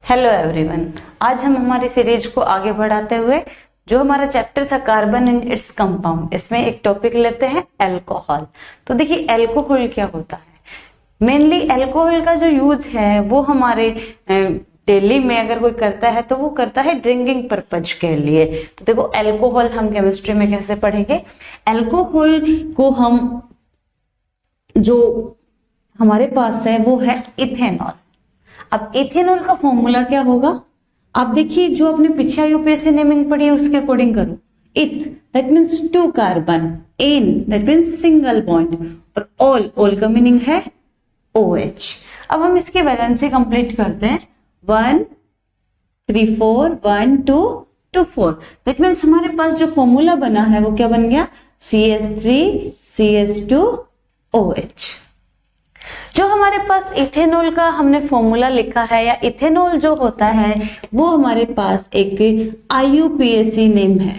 Hello everyone, आज हम हमारी सीरीज को आगे बढ़ाते हुए जो हमारा चैप्टर था कार्बन एंड इट्स कंपाउंड, इसमें एक टॉपिक लेते हैं अल्कोहल। तो देखिए अल्कोहल क्या होता है। मेनली अल्कोहल का जो यूज है वो हमारे डेली में अगर कोई करता है तो वो करता है ड्रिंकिंग पर्पज के लिए। तो देखो अल्कोहल हम केमिस्ट्री में कैसे पढ़ेंगे। अल्कोहल को हम जो हमारे पास है वो है इथेनॉल। अब इथेनॉल का फॉर्मूला क्या होगा, आप देखिए जो आपने पीछे यूपीएससी नेमिंग पढ़ी है उसके अकॉर्डिंग करो। इथ दैट मीन्स 2 कार्बन, en that means single bond, और ऑल का मीनिंग है OH। अब हम इसकी वैलेंसी कंप्लीट करते हैं 1 3 4 1 2 2 4। दैट मीन्स हमारे पास जो फॉर्मूला बना है वो क्या बन गया, CH3CH2OH। जो हमारे पास इथेनॉल का हमने फॉर्मूला लिखा है या इथेनॉल जो होता है वो हमारे पास एक IUPAC नेम है।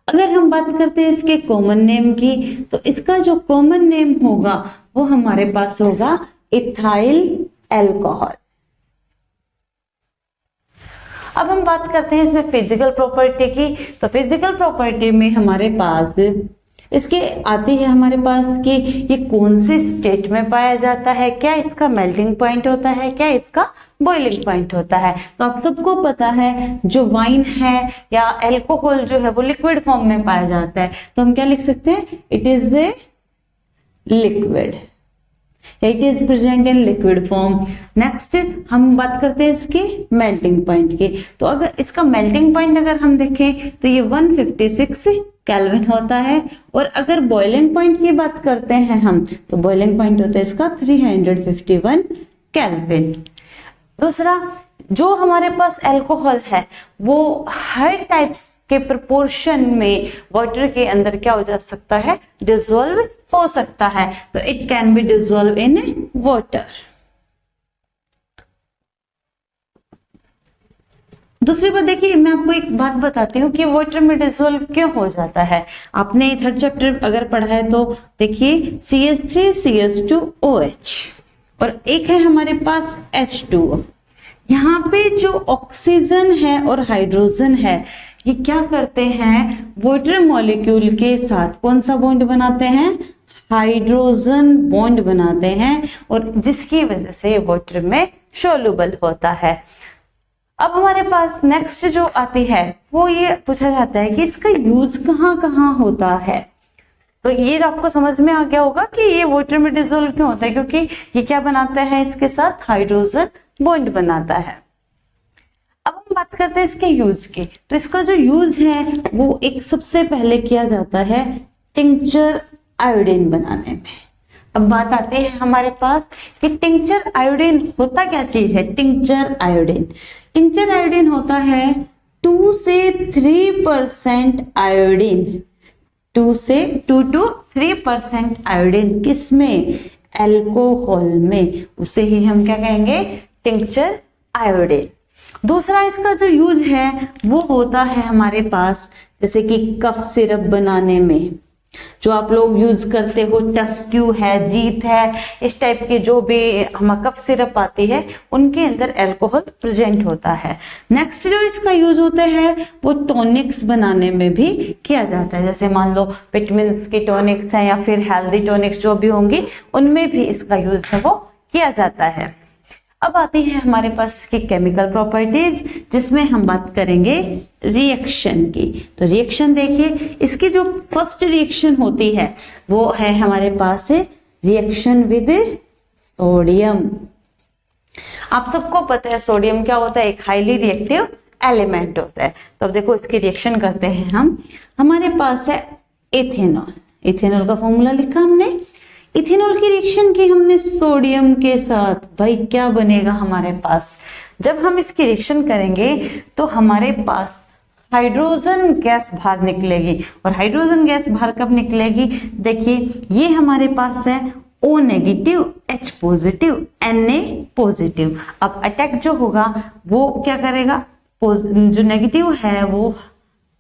अगर हम बात करते हैं इसके कॉमन नेम की तो इसका जो कॉमन नेम होगा वो हमारे पास होगा इथाइल अल्कोहल। अब हम बात करते हैं इसमें फिजिकल प्रॉपर्टी की। तो फिजिकल प्रॉपर्टी में हमारे पास इसके आती है हमारे पास कि ये कौन से स्टेट में पाया जाता है, क्या इसका मेल्टिंग पॉइंट होता है, क्या इसका बॉइलिंग पॉइंट होता है। तो आप सबको पता है जो वाइन है या अल्कोहल जो है वो लिक्विड फॉर्म में पाया जाता है। तो हम क्या लिख सकते हैं, it is a liquid, it is present in liquid form. Next हम बात करते हैं इसके मेल्टिंग पॉइंट की। तो अगर इसका मेल्टिंग पॉइंट अगर हम देखें तो ये 156 केल्विन होता है, और अगर बॉइलिंग पॉइंट की बात करते हैं हम तो बॉइलिंग पॉइंट होता है इसका 351 केल्विन। दूसरा, जो हमारे पास अल्कोहल है वो हर टाइप्स के प्रोपोर्शन में वाटर के अंदर क्या हो जा सकता है, डिसॉल्व हो सकता है। तो it can be dissolve in water. दूसरी बात देखिए, मैं आपको एक बात बताती हूँ कि वाटर में डिसॉल्व क्यों हो जाता है। आपने 3rd चैप्टर अगर पढ़ा है तो देखिए CH3CH2OH और एक है हमारे पास H2O। यहाँ पे जो ऑक्सीजन है और हाइड्रोजन है ये क्या करते हैं, वाटर मॉलिक्यूल के साथ कौन सा बॉन्ड बनाते हैं, हाइड्रोजन बॉन्ड बनाते हैं, और जिसकी वजह से वाटर में सोल्यूबल होता है। अब हमारे पास नेक्स्ट जो आती है वो ये पूछा जाता है कि इसका यूज कहाँ कहाँ होता है। तो ये आपको समझ में आ गया होगा कि ये वाटर में डिसॉल्व क्यों होता है, क्योंकि ये क्या बनाता है, इसके साथ हाइड्रोजन बॉन्ड बनाता है। अब हम बात करते हैं इसके यूज की। तो इसका जो यूज है वो एक सबसे पहले किया जाता है टिंक्चर आयोडीन बनाने में। अब बात आती है हमारे पास कि टिंक्चर आयोडीन होता क्या चीज है। टिंक्चर आयोडीन, टिंक्चर आयोडीन होता है 2 से 3% आयोडीन, 2 to 3% आयोडीन किसमें, अल्कोहल में, उसे ही हम क्या कहेंगे, टिंक्चर आयोडीन। दूसरा इसका जो यूज है वो होता है हमारे पास जैसे कि कफ सिरप बनाने में, जो आप लोग यूज करते हो, टस्क्यू है, जीत है, इस टाइप के जो भी हमारा कफ सिरप आती है उनके अंदर अल्कोहल प्रेजेंट होता है। नेक्स्ट जो इसका यूज होता है वो टॉनिक्स बनाने में भी किया जाता है। जैसे मान लो विटामिन के टॉनिक्स हैं या फिर हेल्दी टॉनिक्स जो भी होंगे उनमें भी इसका यूज है वो किया जाता है। अब आती है हमारे पास की केमिकल प्रॉपर्टीज, जिसमें हम बात करेंगे रिएक्शन की। तो रिएक्शन देखिए, इसकी जो फर्स्ट रिएक्शन होती है वो है हमारे पास रिएक्शन विद सोडियम। आप सबको पता है सोडियम क्या होता है, एक हाईली रिएक्टिव एलिमेंट होता है। तो अब देखो इसकी रिएक्शन करते हैं हम। हमारे पास है इथेनॉल, इथेनॉल का फॉर्मूला लिखा हमने। इथेनॉल की रिएक्शन की हमने सोडियम के साथ, भाई क्या बनेगा हमारे पास, जब हम इसकी रिएक्शन करेंगे तो हमारे पास हाइड्रोजन गैस बाहर निकलेगी। और हाइड्रोजन गैस बाहर कब निकलेगी, देखिए ये हमारे पास है O negative, H positive, Na positive. अब अटैक जो होगा वो क्या करेगा, जो नेगेटिव है वो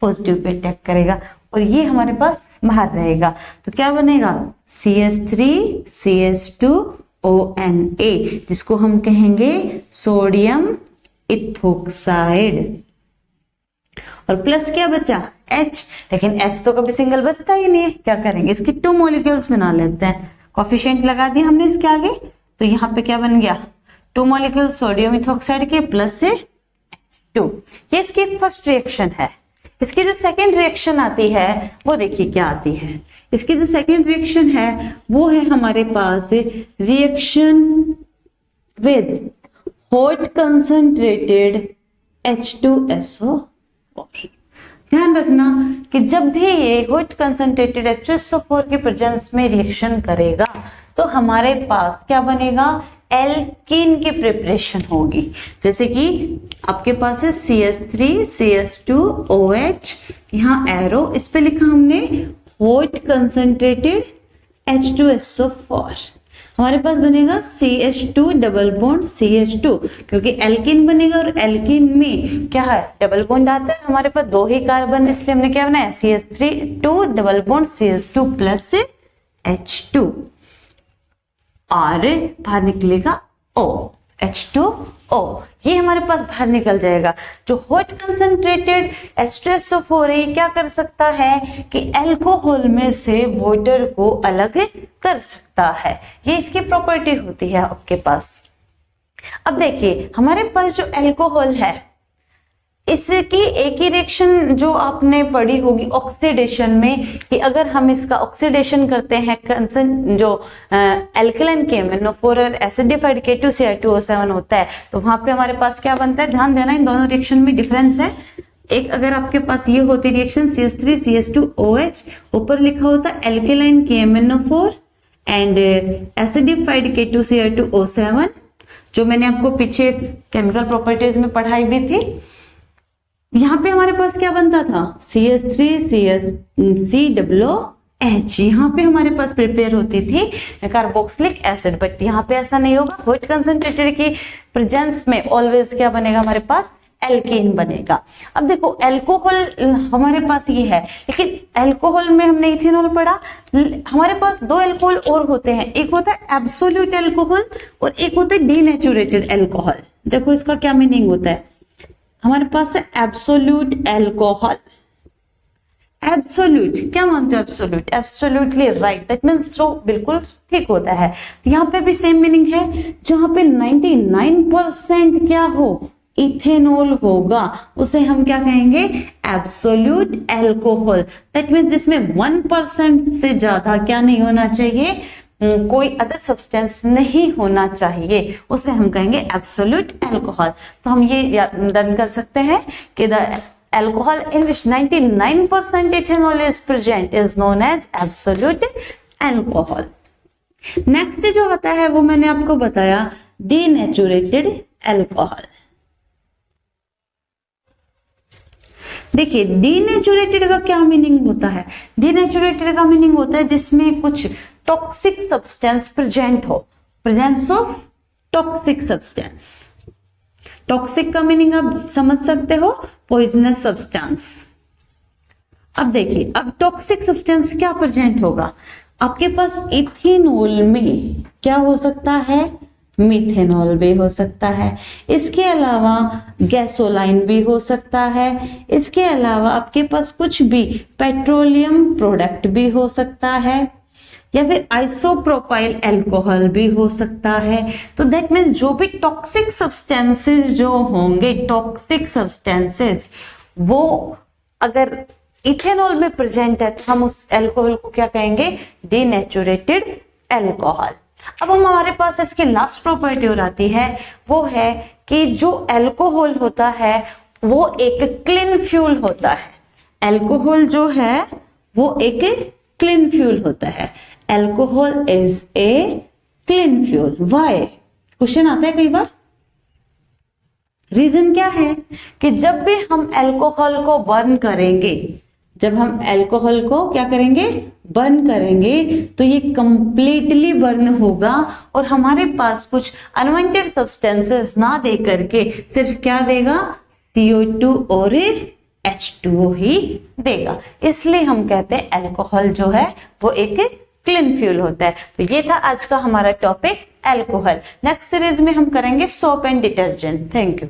पॉजिटिव पे अटैक करेगा और ये हमारे पास बाहर रहेगा। तो क्या बनेगा, CH3CH2ONA, जिसको हम कहेंगे सोडियम इथोक्साइड, और प्लस क्या बचा H, लेकिन H तो कभी सिंगल बचता ही नहीं है, क्या करेंगे इसकी 2 मॉलिक्यूल्स बना लेते हैं, कोफिशिएंट लगा दिया हमने इसके आगे, तो यहाँ पे क्या बन गया 2 मॉलिक्यूल सोडियम इथोक्साइड के प्लस से H2। ये इसकी फर्स्ट रिएक्शन है। इसकी जो सेकेंड रिएक्शन आती है वो देखिए क्या आती है। इसकी जो सेकेंड रिएक्शन है वो है हमारे पास reaction with hot concentrated H2SO4। ध्यान रखना कि जब भी ये हॉट कंसंट्रेटेड H2SO4 के प्रेजेंस में रिएक्शन करेगा तो हमारे पास क्या बनेगा, एल्कीन की प्रिपरेशन होगी। जैसे कि आपके पास है CH3 CH2 OH, यहाँ एरो इस पे लिखा हमने हॉट कंसंट्रेटेड H2SO4, हमारे पास बनेगा CH2 डबल बॉन्ड CH2, क्योंकि एल्कीन बनेगा और एल्कीन में क्या है डबल बॉन्ड आता है, हमारे पास 2 ही कार्बन, इसलिए हमने क्या बनाया CH3 double bond CH2 plus H2, और बाहर निकलेगा O, H2O, ये हमारे पास बाहर निकल जाएगा। जो हॉट कंसंट्रेटेड H2SO4 है, ये क्या कर सकता है कि अल्कोहल में से वाटर को अलग कर सकता है, ये इसकी प्रॉपर्टी होती है आपके पास। अब देखिए हमारे पास जो अल्कोहल है इसकी एक ही रिएक्शन जो आपने पढ़ी होगी ऑक्सीडेशन में, कि अगर हम इसका ऑक्सीडेशन करते हैं जो एल्कलाइन के NO4 और एसिडिफाइड K2Cl2O7 होता है, तो वहां पे हमारे पास क्या बनता है, ध्यान देना इन दोनों रिएक्शन में डिफरेंस है। एक अगर आपके पास ये होती रिएक्शन CH3 CH2 OH, ऊपर लिखा होता है alkaline KMNO4 and acidified K2Cl2O7, जो मैंने आपको पीछे केमिकल प्रॉपर्टीज में पढ़ाई भी थी। यहाँ पे हमारे पास क्या बनता था CH3 COH, यहाँ पे हमारे पास प्रिपेयर होती थी कार्बोक्सिलिक एसिड, बट यहाँ पे ऐसा नहीं होगा। हॉट कंसंट्रेटेड की प्रेजेंस में ऑलवेज क्या बनेगा हमारे पास, एल्केन बनेगा। अब देखो अल्कोहल हमारे पास ये है, लेकिन अल्कोहल में हमने इथेनॉल पढ़ा, हमारे पास 2 अल्कोहल और होते हैं, एक होता है एब्सोल्यूट अल्कोहल और एक होता है डीनेचुरेटेड अल्कोहल। देखो इसका क्या मीनिंग होता है, हमारे पास है एब्सोल्यूट अल्कोहल। एब्सोल्यूट क्या मानते हो, absolute absolutely right, that means जो बिल्कुल ठीक होता है। तो यहाँ पे भी सेम मीनिंग है, जहां पे 99% क्या हो, इथेनॉल होगा, उसे हम क्या कहेंगे, एब्सोल्यूट अल्कोहल। दैट मींस जिसमें 1% से ज्यादा क्या नहीं होना चाहिए, कोई अदर सब्सटेंस नहीं होना चाहिए, उसे हम कहेंगे एब्सोल्यूट अल्कोहल। तो हम ये डन कर सकते हैं कि the alcohol in which 99% ethanol is present is known as absolute alcohol. Next जो आता है वो मैंने आपको बताया डीनेचुरेटेड अल्कोहल। देखिए डीनेचुरेटेड का क्या मीनिंग होता है, डीनेचुरेटेड का मीनिंग होता है जिसमें कुछ टॉक्सिक सब्सटेंस प्रेजेंट हो, presence of toxic substance. Toxic का मीनिंग आप समझ सकते हो, पॉइजनस सब्सटेंस। अब देखिए अब टॉक्सिक सब्सटेंस क्या प्रेजेंट होगा, आपके पास इथेनॉल में क्या हो सकता है, मिथेनॉल भी हो सकता है, इसके अलावा गैसोलाइन भी हो सकता है, इसके अलावा आपके पास कुछ भी पेट्रोलियम प्रोडक्ट भी हो सकता है, या फिर आइसोप्रोपाइल अल्कोहल भी हो सकता है। तो दैट मीन्स जो भी टॉक्सिक सब्सटेंसेस जो होंगे, टॉक्सिक सब्सटेंसेस वो अगर इथेनॉल में प्रेजेंट है तो हम उस अल्कोहल को क्या कहेंगे, डीनेचुरेटेड अल्कोहल। अब हम हमारे पास इसकी लास्ट प्रॉपर्टी और आती है, वो है कि जो अल्कोहल होता है वो एक क्लीन फ्यूल होता है। अल्कोहल जो है वो एक क्लीन फ्यूल होता है। Alcohol is a clean fuel. Why, question आता है कई बार। रीजन क्या है कि जब भी हम अल्कोहल को बर्न करेंगे, जब हम अल्कोहल को क्या करेंगे, बर्न करेंगे, तो ये कंप्लीटली बर्न होगा और हमारे पास कुछ अनवांटेड सब्सटेंसेस ना दे करके सिर्फ क्या देगा, CO2 और H2O ही देगा। इसलिए हम कहते हैं अल्कोहल जो है वो एक क्लीन फ्यूल होता है। तो ये था आज का हमारा टॉपिक अल्कोहल। नेक्स्ट सीरीज में हम करेंगे soap and detergent. Thank you.